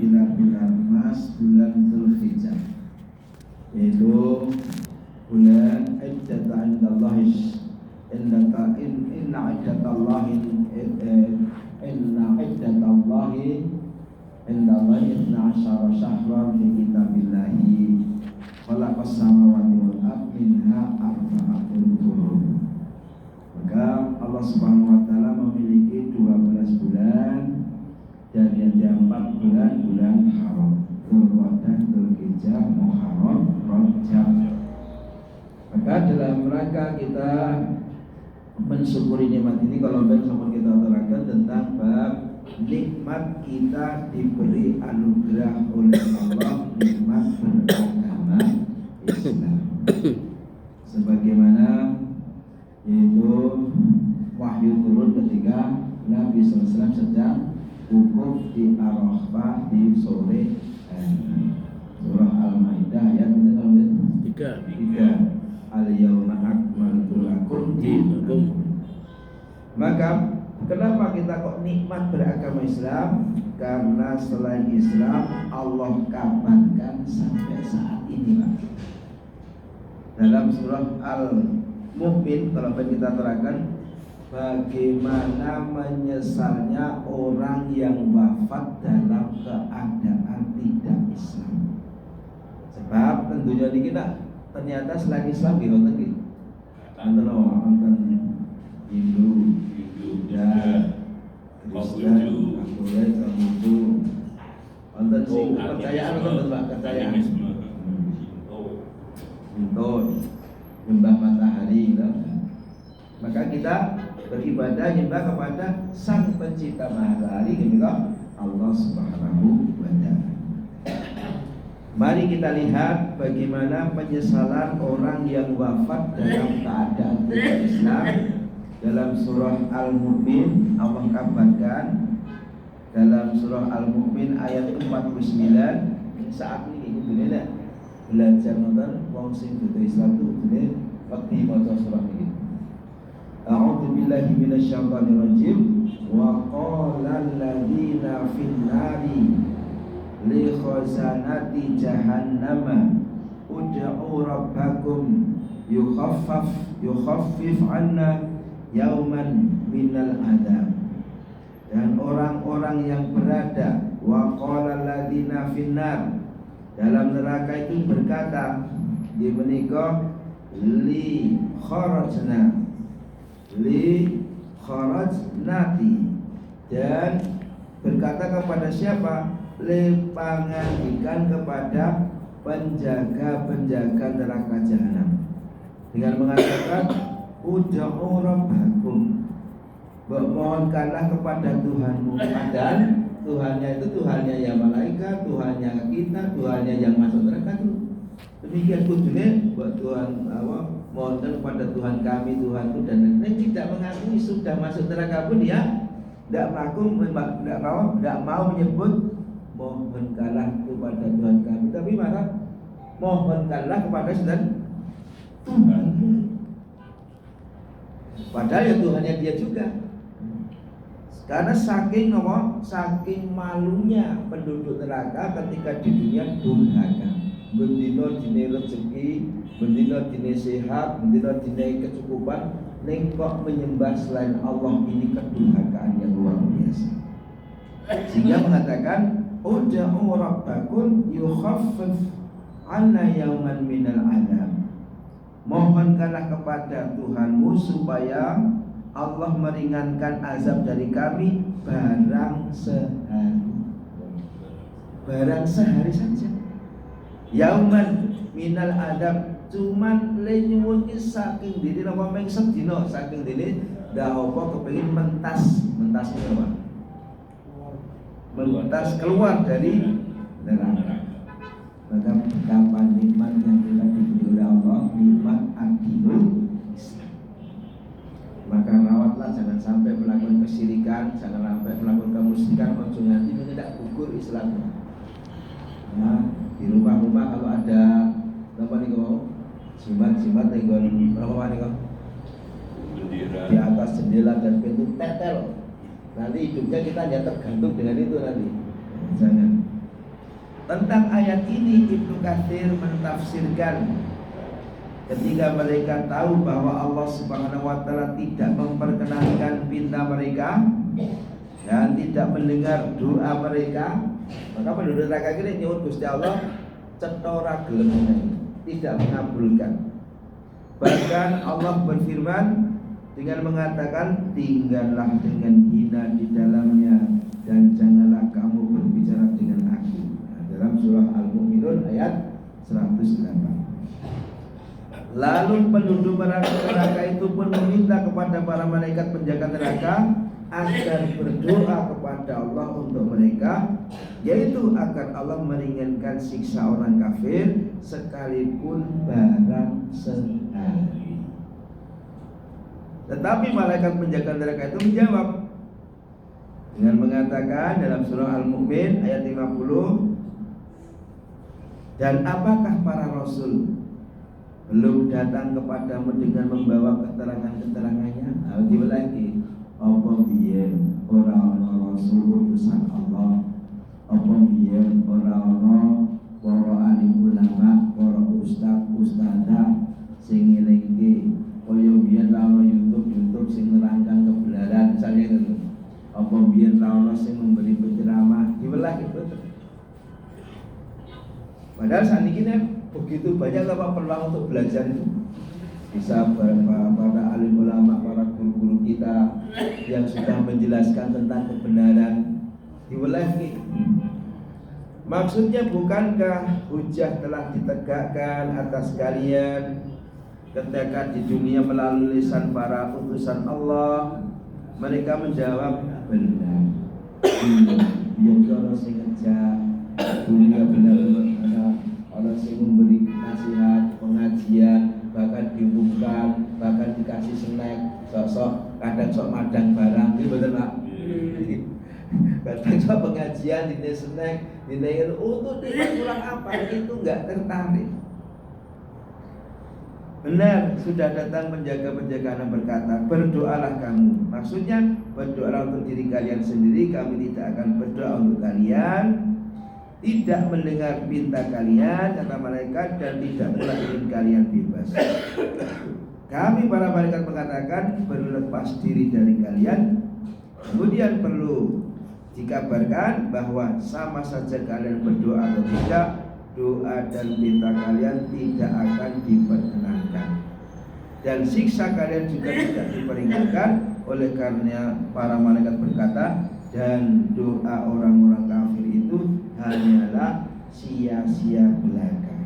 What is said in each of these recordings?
bila bulan emas, bulan Dzulhijjah, yaitu bulan iddata indallahi inna iddatallahi indallahi 12 syahran fi kitabillahi khalaqas samawati wal ardi minha arba'atun hurum. Maka Allah Subhanahu wa taala memiliki 12 bulan dan yang 4 bulan haram, Dzulqa'dah, Dzulhijjah, Muharram, Rajab. Maka dalam rangka kita mensyukuri nikmat ini, kalau besok kita terangkan tentang bab nikmat kita diberi anugerah oleh Allah, nikmat beragama Islam. Sebagaimana yaitu wahyu turun ketika Nabi SAW sedang wukuf di Arafah di sore hari. Surah Al-Maidah ayat 3. Al-yawma akmaltu lakum dinakum. Maka kenapa kita kok nikmat beragama Islam? Karena selain Islam Allah kabarkan sampai saat ini, Pak. Dalam surah Al-Mu'min kalau kita terangkan bagaimana menyesalnya orang yang wafat dalam keadaan tidak Islam. Sebab tentunya di kita ternyata selain Islam gitu lagi. Antara Hindu, Buddha, Kristen, Katolik, Konghucu. Wonten sing kepercayaan wonten Pak, kepercayaan. Untuk nyembah matahari gitu. Maka kita beribadah nyembah kepada Sang Pencipta Matahari gitu Allah Subhanahu wa taala. Mari kita lihat bagaimana penyesalan orang yang wafat dalam keadaan tidak Islam. Dalam surah Al-Mu'min Allah kabarkan dalam surah Al-Mu'min ayat 49 saat ini bener belajar nonton wong sing dudu Islam itu bener waktu maca surah ini. A'udzu billahi minasyaitonir rajim wa qala alladziina fin nari li khazanati jahannama ud'u rabbakum yukhaffif 'anna yauman minal adab. Dan orang-orang yang berada wa qala alladziina finnar dalam neraka itu berkata di menika li kharajnati dan berkata kepada siapa? Pangandikan kepada penjaga-penjaga neraka jahanam dengan mengatakan ud'u rabbakum, mohonkanlah kepada Tuhanmu. Dan Tuhannya itu Tuhannya yang malaikat, Tuhannya kita, Tuhannya yang masuk neraka itu. Demikian kudune buat Tuhan mohonkan kepada Tuhan kami, Tuhanku, dan tidak mengakui sudah masuk neraka pun dia tidak mau menyebut mohonkanlah kepada Tuhan kami, tapi malah mohonkanlah kepada Tuhan. Padahal ya Tuhannya dia juga. Karena saking malunya penduduk neraka ketika di dunia durhaka. Bendino dine rezeki, bendino dine sehat, bendino dine kecukupan, ning kok menyembah selain Allah, ini kedurhakaan yang luar biasa. Sehingga mengatakan ud'u rabbakum yukhaffif 'anna yawman minal adab. Mohonkanlah kepada Tuhanmu supaya Allah meringankan azab dari kami barang sehari saja. Yauman minal adab, cuman lenyuwun ki saking dene napa meng sedina saking dene ndak apa kepengin mentas apa? Mentas keluar dari neraka. Maka betapa nikmat yang kita diberi oleh Allah, nikmat adilul Islam. Maka rawatlah, jangan sampai melakukan kesyirikan, jangan sampai melakukan kemusyrikan, ojo nganti tidak gugur Islam. Nah, di rumah-rumah kalau ada apa nih kau? Jimat-jimat nih berapa nih kau? Di atas jendela dan pintu tetel. Nanti hidupnya kita hanya tergantung dengan itu nanti. Jangan. Tentang ayat ini Ibnu Katsir mentafsirkan ketika mereka tahu bahwa Allah Subhanahu wa taala tidak memperkenankan pinta mereka dan tidak mendengar doa mereka, maka penduduk neraka ini nyuwun Gusti Allah cetha ora gelem tidak mengabulkan. Bahkan Allah berfirman dengan mengatakan, tinggallah dengan hina di dalamnya dan janganlah kamu berbicara dengan aku. Dalam surah Al-Mu'minun ayat 108. Lalu penduduk neraka itu pun meminta kepada para malaikat penjaga neraka agar berdoa kepada Allah untuk mereka, yaitu agar Allah meringankan siksa orang kafir sekalipun barang sehari. Tetapi malaikat penjaga neraka itu menjawab dengan mengatakan dalam surah Al-Mu'min ayat 50, dan apakah para rasul belum datang kepadamu dengan membawa keterangan-keterangannya? Aldi lagi, apa biyen ora ana rasul utusan Allah? Apa biyen ora ana para alim ulama, para ustadzah sing ngelingke kaya biyen ra ana YouTube sing nerangkan kebenaran misalnya itu. Apa biyen ra ana sing memberi penceramah? Dibelah gitu. Padahal saat ini begitu banyak peluang untuk belajar itu. Bisa para alim ulama, para guru-guru kita yang sudah menjelaskan tentang kebenaran diulangi. Maksudnya bukankah hujah telah ditegakkan atas kalian ketika di dunia melalui lisan para utusan Allah? Mereka menjawab, benar. Biar orang sing ngejak dunia benar-benar orang sing memberi nasihat, pengajian, bahkan diumumkan, bahkan dikasih snack, sok-sok kadang sok madang barang, ini betul Pak? Kadang sok pengajian, dine snack, dine untuk kurang apa, itu enggak tertarik. Benar, sudah datang penjaga-penjaga yang berkata, berdoalah kamu. Maksudnya, berdoalah untuk diri kalian sendiri, kami tidak akan berdoa untuk kalian, tidak mendengar pinta kalian, kata malaikat, dan tidak pula ingin kalian bebas. Kami para malaikat mengatakan, berlepas diri dari kalian. Kemudian perlu dikabarkan bahwa sama saja kalian berdoa atau tidak, doa dan pinta kalian tidak akan diperkenankan, dan siksa kalian juga tidak diperingatkan. Oleh karena para malaikat berkata, dan doa orang-orang kafir itu hanyalah sia-sia belaka.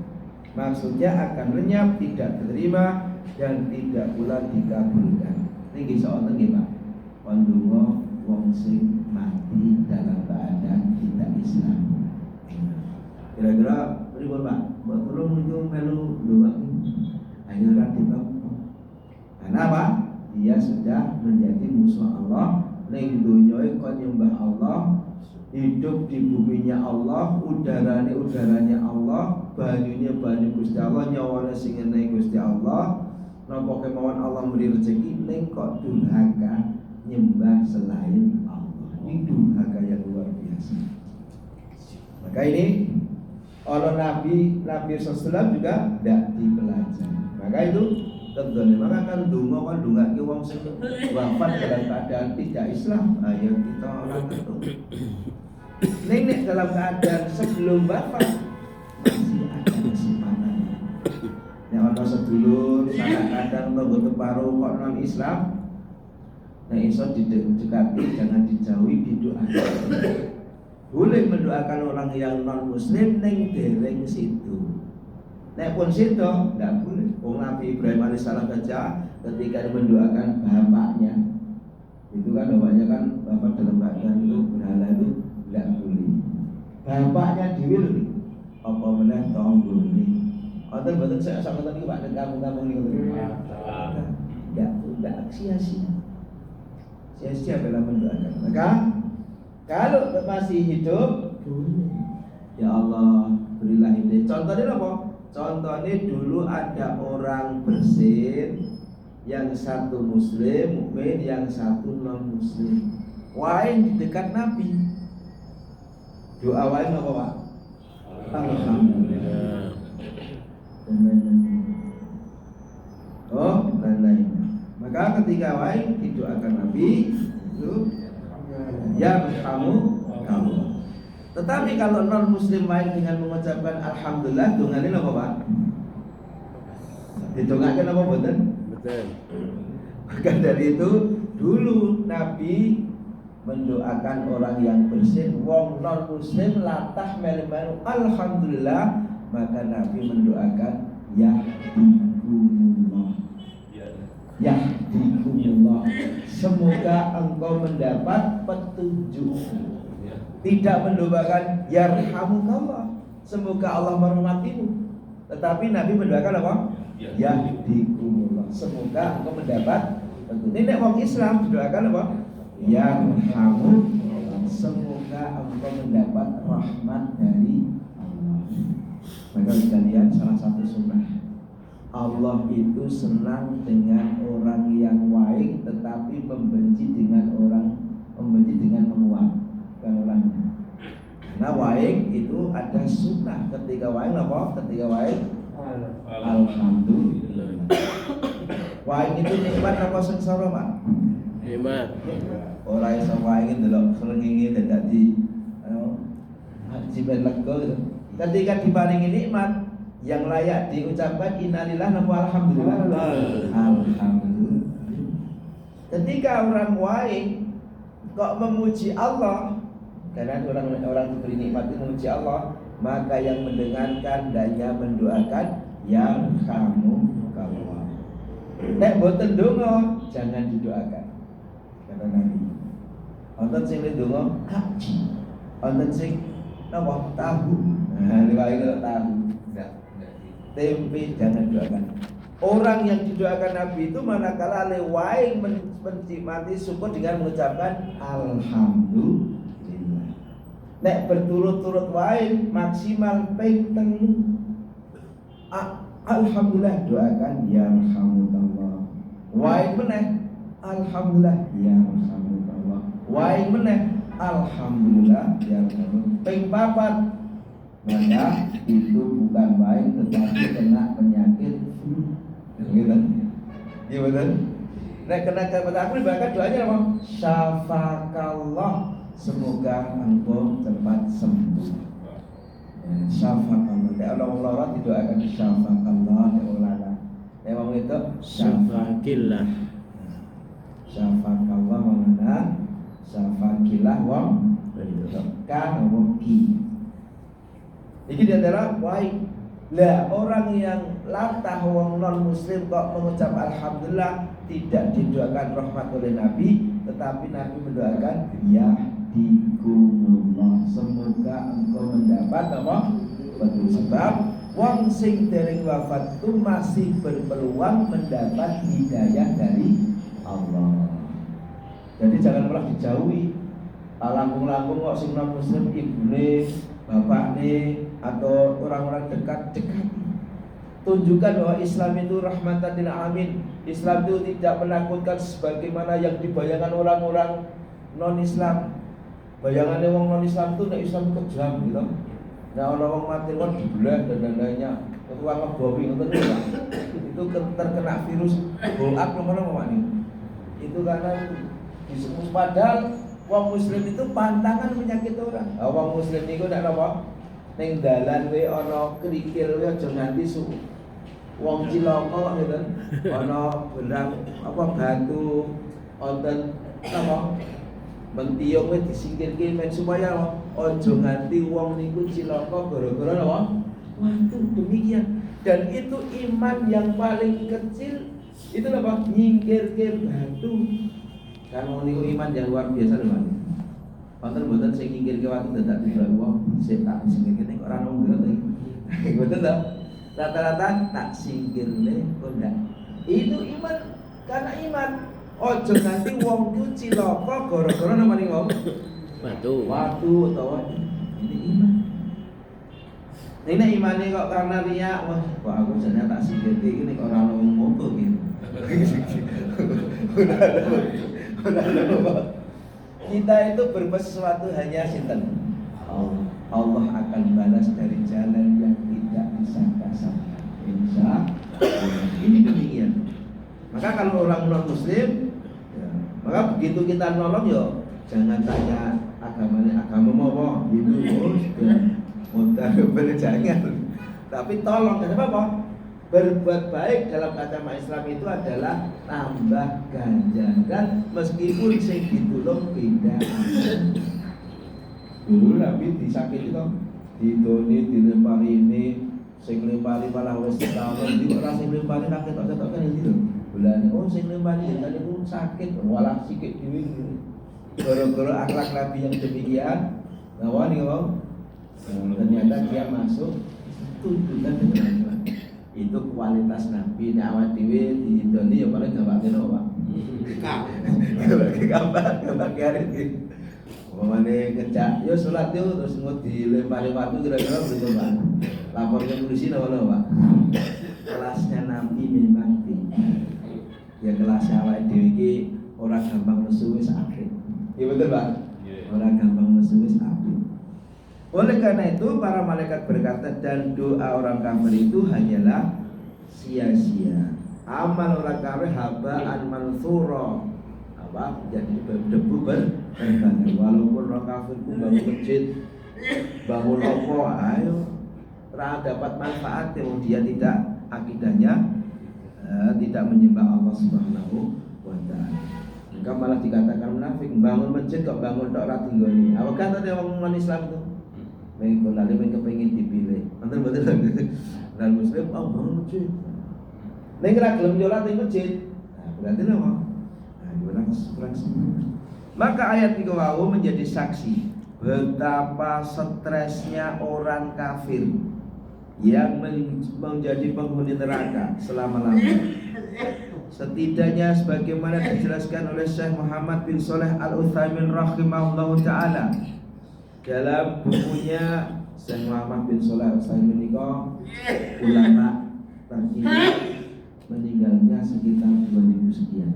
Maksudnya akan lenyap, tidak diterima, dan tidak pula dikabulkan. Ini kisah orang nggih Pak. Pandonga wong sing mati dalam keadaan tidak Islam. Kira-kira pripun Pak? Mbok tolong niku melu doa. Ayo ora ditampa. Karena apa? Dia sudah menjadi musuh Allah. Ning dunyoe kok nyembah Allah, hidup di buminya Allah, udaranya Allah, banyunya banyu Gusti Allah, nyawane sing enehe Gusti Allah. Napa kemauan Allah memberi rezeki, ning kok durhaka nyembah selain Allah. Ini durhaka yang luar biasa. Maka ini Allah Nabi SAW juga tidak dipelajari. Maka itu tentunya maka kan dunga wong sing wafat dalam keadaan tidak Islam. Ayo kita orang itu. Nenek dalam keadaan sebelum wafat masih ada kesempatan. Yang ana sedulur kadang tonggo teparo kok non Islam. Nah iso didekati, jangan dijauhi, didoakan. Boleh mendoakan orang yang non muslim neng dereng situ. Nek pun situ enggak boleh. Nabi Ibrahim alaihissalam saja ketika mendoakan bapaknya, itu kan bapaknya kan bapak dalam keadaan itu berhala itu enggak boleh. Bapaknya dhewe apa meneh tonggo ini. Wonten boten saya sama tadi Pak nek kampung-kampung niku. Enggak sia-sia. Sia-sia dalam mendoakan. Maka kalau masih hidup boleh. Ya Allah, berilah hidayah. Contohnya apa? Contohnya dulu ada orang bersin, yang satu muslim, mukmin, yang satu non muslim. Wae di dekat Nabi. Doa wae apa Pak? Alhamdulillah. Oh, dan lainnya. Maka ketika wae didoakan Nabi itu yarhamu kamu. Tetapi kalau non muslim wae dengan mengucapkan alhamdulillah, dongane apa, Pak? Didongaken apa mboten? Betul. Maka dari itu dulu Nabi mendoakan orang yang bersih, wong non muslim latah melu-melu alhamdulillah, maka Nabi mendoakan yahdikumullah. Yahdikumullah. Semoga engkau mendapat petunjuk. Tidak mendoakan yarhamukallah, semoga Allah merahmatimu. Tetapi Nabi mendoakan apa? Yahdikumullah, semoga engkau mendapat petunjuk. Ini wong Islam didoakan apa? Yarhamukallah, semoga engkau mendapat rahmat dari Allah. Maka sekalian, salah satu sunnah, Allah itu senang dengan orang yang baik, tetapi membenci dengan menguatkan orangnya. Nah, baik itu ada sunnah. Ketika baik apa? Ketika baik alhamdulillah. Baik itu nikmat apa sengsara, Pak? Nikmat. Orang yang baik itu loh, selengenge dan tadi haji ben lega gitu. Ketika diparingi nikmat yang layak diucapkan innalillah wa alhamdulillah. Alhamdulillah. Ketika orang baik kok memuji Allah, karena orang diberi nikmat itu memuji Allah, maka yang mendengarkan dan yang mendoakan yang kamu. Nek boten donga jangan didoakan. Kata Nabi. Wonten sing ndonga haji. Wonten sing napa tahu. Nah, riwayat tahu. Tempe jangan doakan. Orang yang didoakan Nabi itu manakala lewaing menikmati syukur dengan mengucapkan alhamdulillah. Nek berturut-turut wae maksimal ping 3. Alhamdulillah doakan yarhamukallah. Wae meneh alhamdulillah yarhamukallah. Wae meneh alhamdulillah yarhamukallah. Ping 4. Maka itu bukan baik tetapi kena penyakit flu. Gitu. Iya betul. Nek kena penyakit bahkan doanya apa? Syafakallah, semoga engkau cepat sembuh. Syafakallah. Nek Allah lara didoakan syafakallah ya ulana. Nek wong itu Syafakillah. Syafakallah mana? Syafakillah wong kan wong ki. Ini adalah baik. Lah orang yang latah wong non muslim kok mengucap alhamdulillah tidak didoakan rahmat oleh Nabi, tetapi Nabi mendoakan yahdikumullah, semoga engkau mendapat apa? Betul. Sebab wong sing dereng wafat itu masih berpeluang mendapat hidayah dari Allah. Jadi jangan pernah dijauhi. Langkung-langkung kok sing non muslim ibune, bapakne atau orang-orang dekat. Tunjukkan bahwa Islam itu rahmatan lil alamin. Islam itu tidak menakutkan sebagaimana yang dibayangkan orang-orang non-Islam. Bayangannya orang non-Islam itu nek Islam kejam gitu. Nah, orang mati kan dibelah dan lain-lainnya. Itu ngebobi itu terkena virus bolak apa nih. Itu karena disebut padahal wong muslim itu pantangan penyakit orang. Wong muslim niku nek napa? Ning dalan we ana krikil we aja nganti wong cilaka gitu. Ana benang apa batu wonten apa mentiung we disingkirke men supaya aja nganti wong niku cilaka gara-gara apa? Waktu demikian. Dan itu iman yang paling kecil itu apa? Nyingkirke batu. Kan wong niku iman yang luar biasa lho, Mas. Wonten mboten sing nyingkirke watu dadak tiba wong sing tak singkirke nek ora nunggu to. Mboten to. Rata-rata tak singkirne kok ndak. Itu iman, karena iman. Ojo nanti wong ku cilaka gara-gara namane wong Batu. Watu utawa ini iman. Ini imane kok karena riya, wah kok aku jane tak singkirke iki nek ora ono wong moto gitu. Kita itu berbuat sesuatu hanya sinten. Allah akan balas dari jalan yang tidak disangka-sangka. Insya Allah. Ini demikian. Maka kalau orang non muslim, ya, maka begitu kita nolong yo, jangan tanya agamanya agama apa, itu mudah jangan. Tapi tolong, kenapa apa? Berbuat baik dalam agama Islam itu adalah tambah ganjaran meskipun sing ditulung beda. Dulu Nabi disakiti toh, ditoni dilempari ini, sing lempari malah wis tahun, di ora sing lempari ra ketok-ketok kan iki lho. Bulan oh sing lempari tadi pun sakit, malah sikit dhewe. Gara-gara akhlak Nabi yang demikian, ngawani kok. Ternyata dia masuk tuntutan dengan itu kualitas Nabi awak dhewe didoni ya paling gampang kene Pak. Gampang hari iki. Pemane kecak, yo salat yo terus dilempari batu kira-kira begitu Pak. Lapor ke polisi apa Pak? Kelasnya Nabi memang tinggi. Ya kelasnya awak dhewe iki ora gampang nesu wis apik. Iya betul Pak? Ora gampang nesu wis apik. Oleh karena itu para malaikat berkata dan doa orang kafir itu hanyalah sia-sia. Amal orang kafir habaan mansura. Apa? Jadi debu berterbangan. Walaupun orang kafir ku bangun masjid, bangun apa, ayo dapat manfaat yang dia tidak akidahnya tidak menyembah Allah Subhanahu wa taala. Maka malah dikatakan munafik, bangun masjid kok bangun tok ora tinggoni. Apa kata dia orang Islam itu? Mereka lalu mereka pengen dipilih. Betul dan Muslim, bangun masjid. Neng ra gelem nyolat ning masjid. Nah, berarti apa? Nah, kurang semangat. Maka ayat itu menjadi saksi betapa stresnya orang kafir yang menjadi penghuni neraka selama-lamanya. Setidaknya sebagaimana dijelaskan oleh Syekh Muhammad bin Shalih Al-Utsaimin rahimahullahu taala dalam bukunya. Syekh Muhammad bin Shalih Al-Utsaimin itu ulama terkini, meninggalnya sekitar 2000 sekian.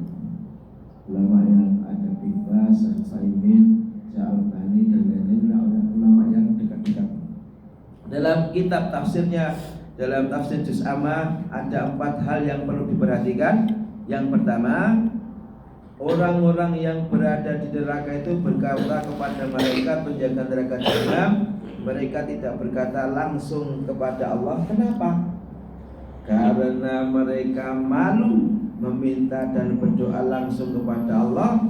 Ulama yang ada bin Baz, Al-Utsaimin, Al-Albani dan lain-lain ulama yang dekat-dekat. Dalam kitab tafsirnya, dalam tafsir Juz Amma ada 4 hal yang perlu diperhatikan. Yang pertama, orang-orang yang berada di neraka itu berkata kepada malaikat penjaga neraka jahanam, mereka tidak berkata langsung kepada Allah. Kenapa? Karena mereka malu meminta dan berdoa langsung kepada Allah.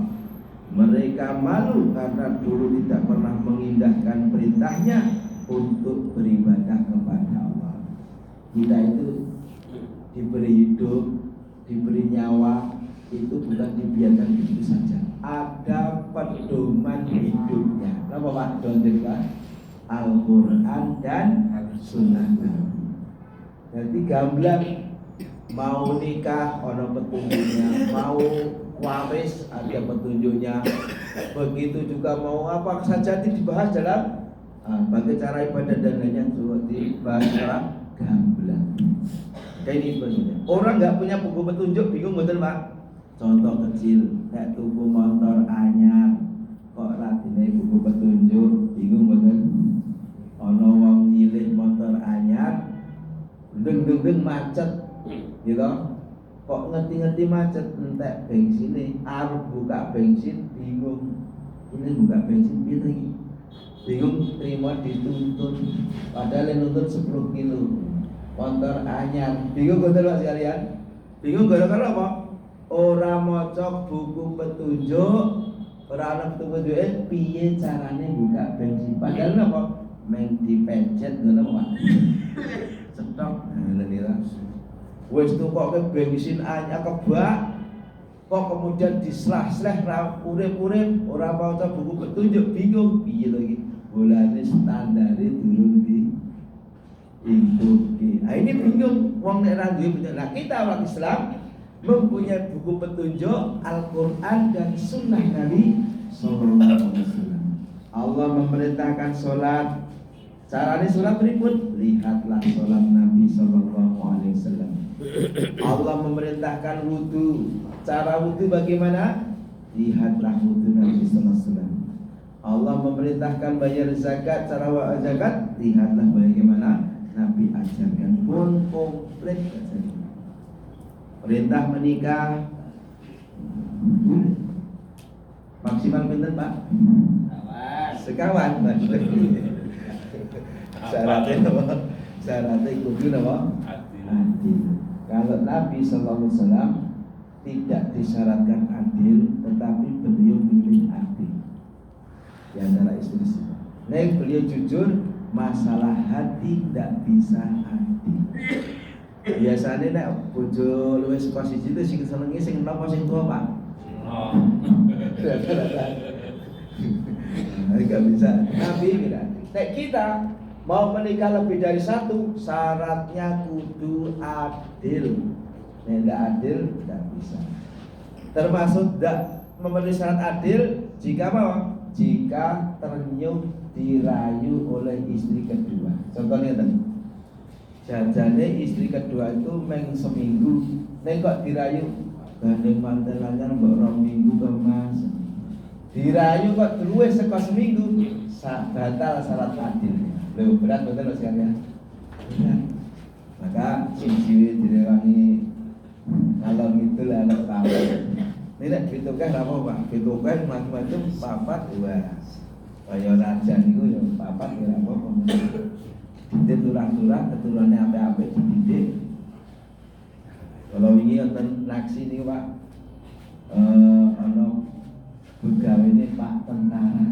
Mereka malu karena dulu tidak pernah mengindahkan perintahnya untuk beribadah kepada Allah. Kita itu diberi hidup, diberi nyawa, itu bukan dibiarkan begitu saja. Ada pedoman hidupnya. Apa Pak? Dontekan Al-Quran dan Sunnah. Jadi gamblang mau nikah ono petunjuknya, mau waris ada petunjuknya. Begitu juga mau apa saja dibahas dalam bagaimana cara ibadah dan lainnya juga dibahas secara gamblang. Kayak ini sebenarnya. Orang nggak punya buku petunjuk bingung betul Pak. Contoh kecil kayak tuku motor anyar kok ratine buku petunjuk bingung betul. Ono wong nyilih motor anyar deng macet gitu. Kok ngerti macet entek bensinnya arep buka bensin bingung. Ini buka bensin piye lagi? Bingung terima dituntut padahal yang nuntut 10 kilo motor anyar. Bingung betul Pak sekalian? Bingung gara-gara apa? Ora maca buku petunjuk, ora ana petunjuk piye carane buka bensin. Padahal apa? Meng dipencet ngono Pak. Cetok ngene wis tukoke bensin anyar kebak kok kemudian dislah-slah ra urip-urip ora maca buku petunjuk bingung piye lagi bolane standare durung di ikuti. Ini bingung wong nek ra duwe petunjuk. Nah, kita orang Islam mempunyai buku petunjuk Al-Quran dan Sunnah Nabi Sallallahu Alaihi Wasallam. Allah memerintahkan sholat. Caranya sholat berikut, lihatlah sholat Nabi Sallallahu Alaihi Wasallam. Allah memerintahkan wudu. Cara wudu bagaimana? Lihatlah wudu Nabi Sallallahu Alaihi Wasallam. Allah memerintahkan bayar zakat, cara zakat, lihatlah bagaimana Nabi ajarkan pun komplit saja. Perintah menikah maksimal pinten Pak? Sekawan. Syaratnya apa? Syaratnya kudu apa? Adil. Kalau Nabi Sallallahu Alaihi Wasallam tidak disyaratkan adil, tetapi beliau milih adil di antara istri-istri. Nek beliau jujur, masalah hati tidak bisa adil. Biasanya nek bojo luwes saka siji itu sing senengi sing enom apa sing tua, Pak? Enggak bisa. Tapi nek kita mau menikah lebih dari satu, syaratnya kudu adil. Nek tidak adil, tidak bisa. Termasuk tidak memenuhi syarat adil jika mau, jika ternyuh dirayu oleh istri kedua. Contohnya tadi, jajane istri kedua itu meng seminggu, nek kok dirayu gandeng mantel anyar mbok rong minggu ke Mas. Dirayu kok luwih saka seminggu, batal syarat adil. Lho berat betul sekalian. Berat. Maka siji direwangi kalau gitu lah anak tahu. Ini nek ditukar apa Pak? Ditukar macam-macam papat dua. Kaya raja niku ya papat ya apa. Didik turang-turang keturunannya apik-apik dididik. Kalau ini wonten naksi niku Pak. Ana begawe ini Pak tentara.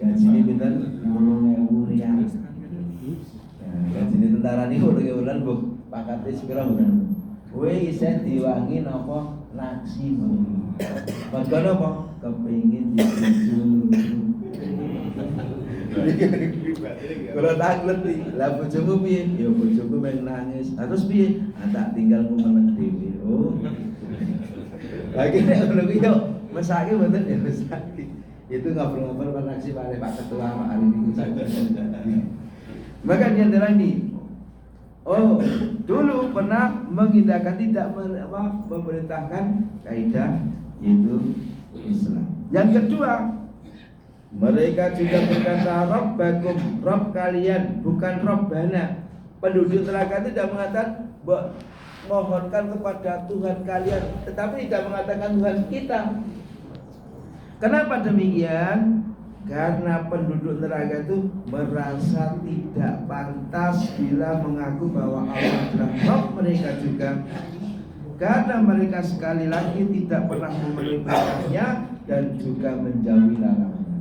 Gajine pinten? 10.000 rial. Nah, gajine tentara niku udah Bu. Pakate sepira mboten. Kowe isih diwangi napa naksimu. Mergo napa? Kepengin dibujuk. Kalau tak ngerti, lah bojomu piye? Ya bojoku meng nangis. Terus piye? Tak tinggal ku meneng dhewe. Oh. Lagi nek ngono kuwi yo mesake mboten ya mesake. Itu ngobrol-ngobrol naksi Pak Ketua Pak hari ini saja. Maka dia terangni. Oh, dulu pernah mengindahkan tidak memerintahkan kaidah yaitu Islam. Yang kedua, mereka juga berkata Rabbakum, Rabb kalian, bukan Rabbana. Penduduk neraka tidak mengatakan mohonkan kepada Tuhan kalian, tetapi tidak mengatakan Tuhan kita. Kenapa demikian? Karena penduduk neraka itu merasa tidak pantas bila mengaku bahwa Allah adalah Rabb mereka juga. Karena mereka sekali lagi tidak pernah memenuhi perintahnya dan juga menjauhi larangannya.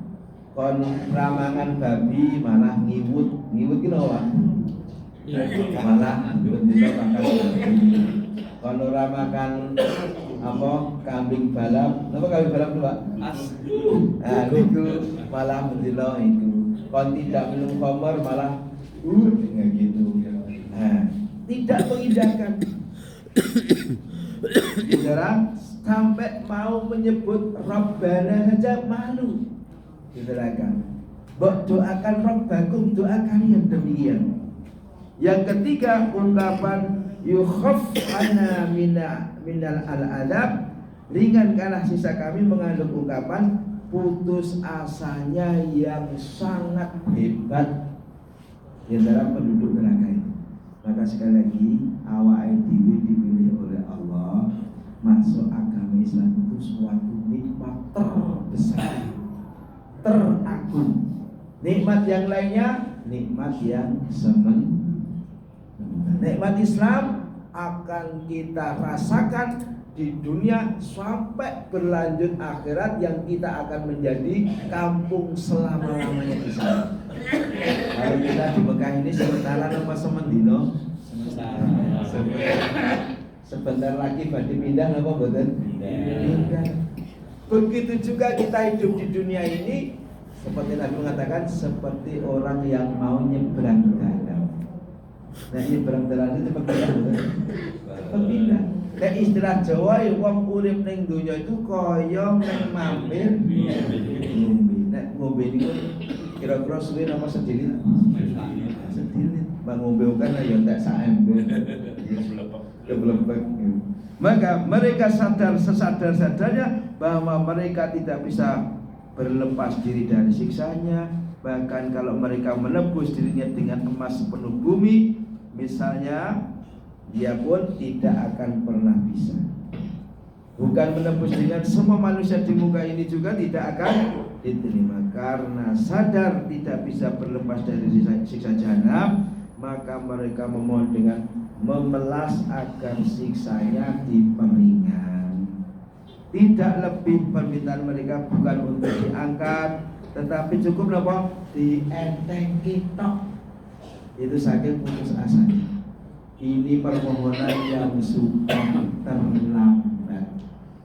Kon ramangan babi malah ngiwut kenapa? Malah bendina makan babi. Kon ramangan apa kambing balap, napa kambing balap itu Pak? Nah, itu malah mendilo itu. Kon tidak minum khamar malah kayak gitu. Nah, tidak mengindahkan. Saudara, sampai mau menyebut Rabbana saja malu. Saudara kan, doakan Rabbakum, doa kalian demikian. Yang ketiga, ungkapan yukhaf anna minal al-adab, ringankanlah sisa kami, mengandung ungkapan putus asanya yang sangat hebat di antara penduduk neraka itu. Maka sekali lagi awake dhewe dipilih oleh Allah masuk agama Islam itu suatu nikmat terbesar, teragung. Nikmat yang lainnya nikmat yang sementara. Nikmat Islam akan kita rasakan di dunia sampai berlanjut akhirat yang kita akan menjadi kampung selama-lamanya di sana. Kalau kita di Mekah ini sementara apa semendino? Sebentar lagi badhe pindah apa mboten? Pindah. Begitu juga kita hidup di dunia ini seperti Nabi mengatakan seperti orang yang mau nyebrang danau. Nah, nyebrang danau itu seperti apa? Pindah. Nek istilah Jawa ya wong urip ning donya itu kaya meng mampir ngombe. Nek ngombe niku kira-kira suwe napa sedilit? Sedilit. Bang ngombe kan ya entek sak ember. Kebelepek. Maka mereka sadar sesadar-sadarnya bahwa mereka tidak bisa berlepas diri dari siksanya. Bahkan kalau mereka menebus dirinya dengan emas sepenuh bumi misalnya, dia pun tidak akan pernah bisa. Bukan menebus dengan semua manusia di muka ini juga tidak akan diterima. Karena sadar tidak bisa berlepas dari siksa jahanam, maka mereka memohon dengan memelas agar siksanya diperingan. Tidak lebih permintaan mereka bukan untuk diangkat, tetapi cukup apa? Dienteng kita. Itu saking putus asanya. Ini permohonan yang sudah terlambat.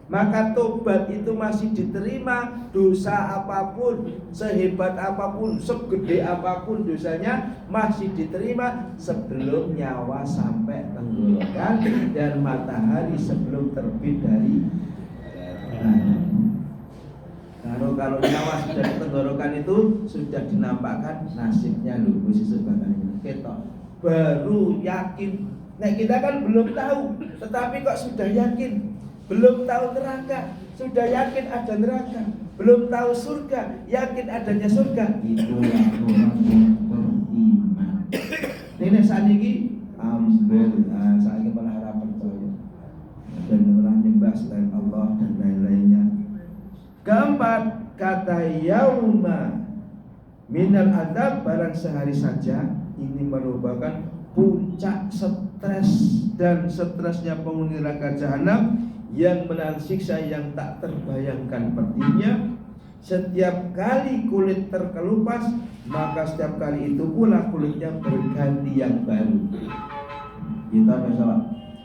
Maka tobat itu masih diterima. Dosa apapun, sehebat apapun, segede apapun dosanya masih diterima sebelum nyawa sampai tenggorokan dan matahari sebelum terbit dari kalau nyawa sudah di tenggorokan itu sudah dinampakkan nasibnya loh, sesuk bakal ketok. Baru yakin. Nah kita kan belum tahu, tetapi kok sudah yakin. Belum tahu neraka, sudah yakin ada neraka. Belum tahu surga, yakin adanya surga. Itulah orang yang beriman. Ini saat ini saat ini malah harap percaya dan malah nyembah selain Allah dan lain-lainnya. Keempat, kata yauma minal adab, barang sehari saja. Ini merupakan puncak stres dan stresnya penghuni neraka jahanam yang menahan siksa yang tak terbayangkan pedihnya. Setiap kali kulit terkelupas, maka setiap kali itu pula kulitnya berganti yang baru. Kita besok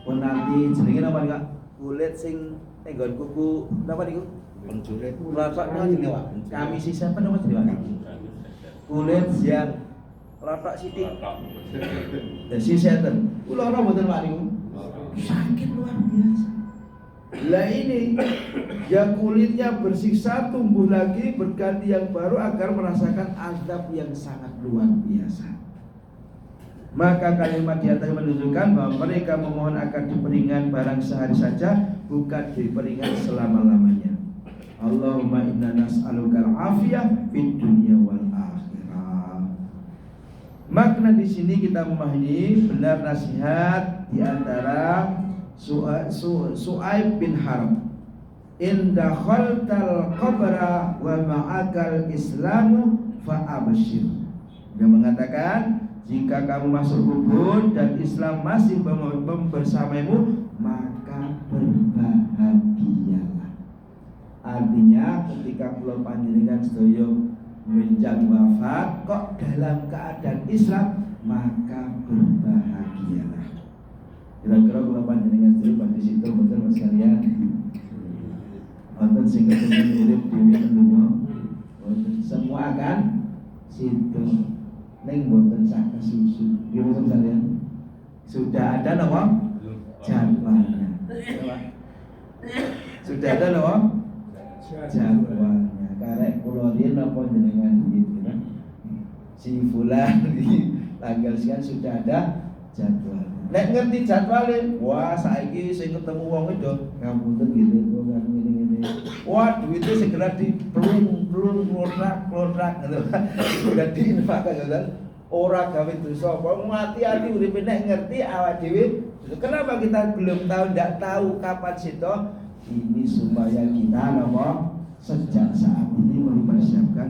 pun nanti jenenge apa nih, kulit sing nggon kuku napa niku? Penjurit. Rotok napa jenenge, Pak? Kami sisa apa napa jenenge, Pak? Kulit yang rotok sithik. Dadi seten. Kula ora mboten Pak niku. Sakit luar biasa. Lah ini ya kulitnya bersiksa, tumbuh lagi, berganti yang baru agar merasakan azab yang sangat luar biasa. Maka kalimat di atas menunjukkan bahwa mereka memohon akan diperingan barang sehari saja, bukan diperingan selama-lamanya. Allahumma inna nas'alukal afiyah fid dunya wal akhirah. Makna di sini kita memahami benar nasihat di antara Su'aib bin Harb. Inda khaltal qabra wa ma'akal islamu fa'abashir. Dia mengatakan, jika kamu masuk kubur dan Islam masih bersamamu, maka berbahagialah. Artinya ketika kula panjenengan sedaya menjang wafat kok dalam keadaan Islam, maka berbahagialah. Kira-kira kula panjenengan sedaya pada situ betul Mas kalian. Wonten sing kepengin urip dhewe tentunya. Semua akan situ. Ning mboten sak kesusu. Nggih kalian. Sudah ada napa? Jadwalnya. Sudah ada napa? Jadwalnya. Karek kula riyen napa jenengan gitu. Si fulan di tanggal sekian sudah ada jadwal. Nek ngerti jadwale, wah saiki sing ketemu wong itu ngapunten gitu, ngene-ngene. Wah duitnya segera diplung klotrak gitu. Sudah diinfakkan kan. Ora gawe dosa, wong mati-ati uripe nek ngerti awak dhewe. Kenapa kita belum tahu, ndak tahu kapan situ? Ini supaya kita napa sejak saat ini mempersiapkan.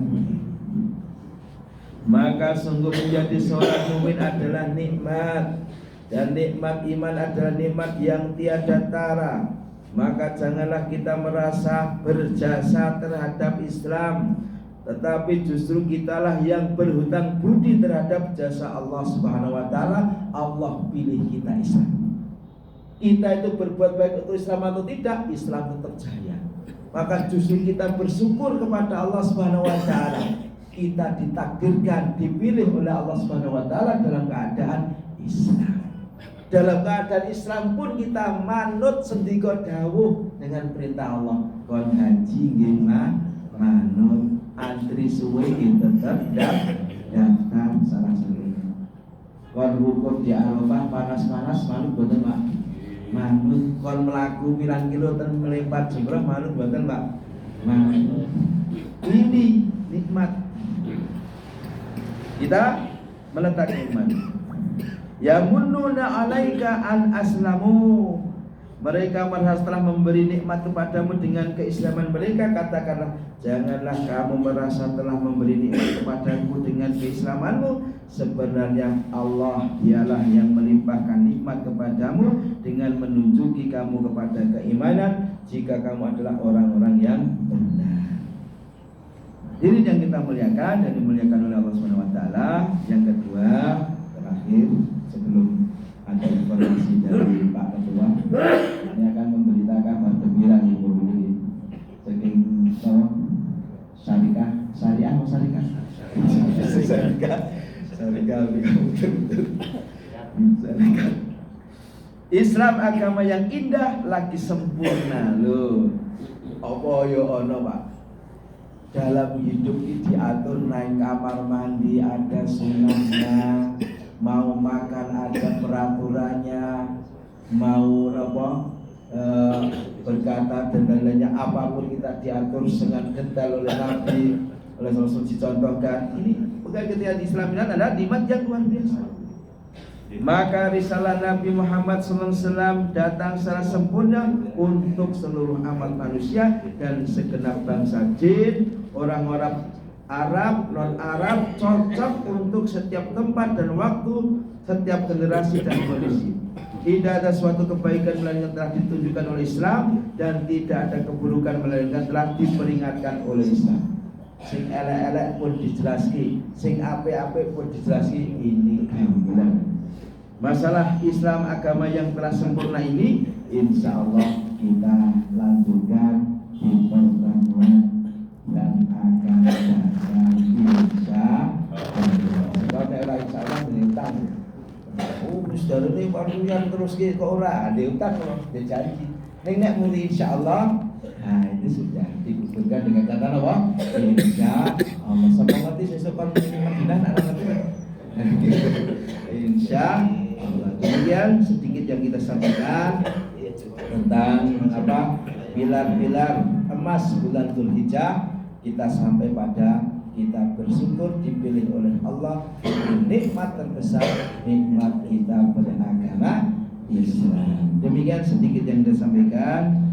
Maka sungguh menjadi seorang mukmin adalah nikmat. Dan nikmat iman adalah nikmat yang tiada tara. Maka janganlah kita merasa berjasa terhadap Islam, tetapi justru kitalah yang berhutang budi terhadap jasa Allah Subhanahu wa taala. Allah pilih kita Islam. Kita itu berbuat baik untuk Islam atau tidak, Islam tetap jaya. Maka justru kita bersyukur kepada Allah Subhanahu wa taala. Kita ditakdirkan, dipilih oleh Allah Subhanahu wa taala dalam keadaan Islam. Dalam keadaan Islam pun kita manut sendika dawuh dengan perintah Allah. Kon haji nggih manut, antri suwe nggih tetep daftar salah satunya. Kon wukuf di Arafah panas-panas manut boten Pak? Manut. Kon mlaku pirang kilo ten melipat jumrah manut boten Pak? Manut. Ini nikmat. Kita meletak nikmat. Yamunnuna 'alaika an aslamu. Mereka merasa telah memberi nikmat kepadamu dengan keislaman mereka. Katakanlah, janganlah kamu merasa telah memberi nikmat kepadaku dengan keislamanmu. Sebenarnya Allah dialah yang melimpahkan nikmat kepadamu dengan menunjuki kamu kepada keimanan jika kamu adalah orang-orang yang benar. Ini yang kita muliakan dan dimuliakan oleh Allah Subhanahu wa taala. Yang kedua, terakhir sebelum ada informasi dari Pak Ketua, ini akan memberitakan kabar gembira ibu ini. Saking syariah Islam agama yang indah lagi sempurna loh. Apa yo ono Pak? Dalam hidup ini diatur naik kamar mandi ada sunahnya, mau makan ada peraturannya, mau berkata dan lainnya apapun kita diatur dengan detail oleh Nabi, oleh Rasul dicontohkan. Ini bukan ketika di Islam ini adalah nikmat yang luar biasa. Maka risalah Nabi Muhammad SAW datang secara sempurna untuk seluruh amat manusia dan segenap bangsa jin, orang-orang Arab, non-Arab, cocok untuk setiap tempat dan waktu, setiap generasi dan kondisi. Tidak ada suatu kebaikan melainkan telah ditunjukkan oleh Islam, dan tidak ada keburukan melainkan telah diperingatkan oleh Islam. Sing elek-elek pun dijelaski, sing apik-apik pun dijelaski. Ini gambaran masalah Islam agama yang telah sempurna ini. Insya Allah kita lanjutkan di pertemuan dan akan datang insya Allah. Kalau daerah insya Allah berintang. Oh, misal ini paruyan terus ke orang ada utang loh, dia janji. Nek muli insya Allah. Nah itu sudah digugurkan dengan kata apa? Insya Allah. Sama ngerti sesuatu Madinah anak ngerti. Insya Allah. Kemudian sedikit yang kita sampaikan tentang pilar-pilar emas bulan Dzulhijjah. Kita sampai pada kita bersyukur dipilih oleh Allah. Nikmat terbesar, nikmat kita beragama Islam. Demikian sedikit yang kita sampaikan.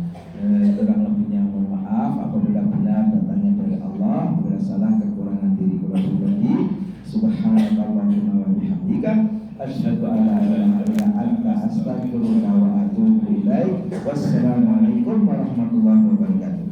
Kurang lebihnya mohon maaf apabila benar datangnya dari Allah, apabila salah kekurangan diri pribadi. Subhanallahumma wa bihamdika asyhadu an la ilaha illa anta astaghfiruka wa atubu ilaik. Wassalamualaikum warahmatullahi wabarakatuh.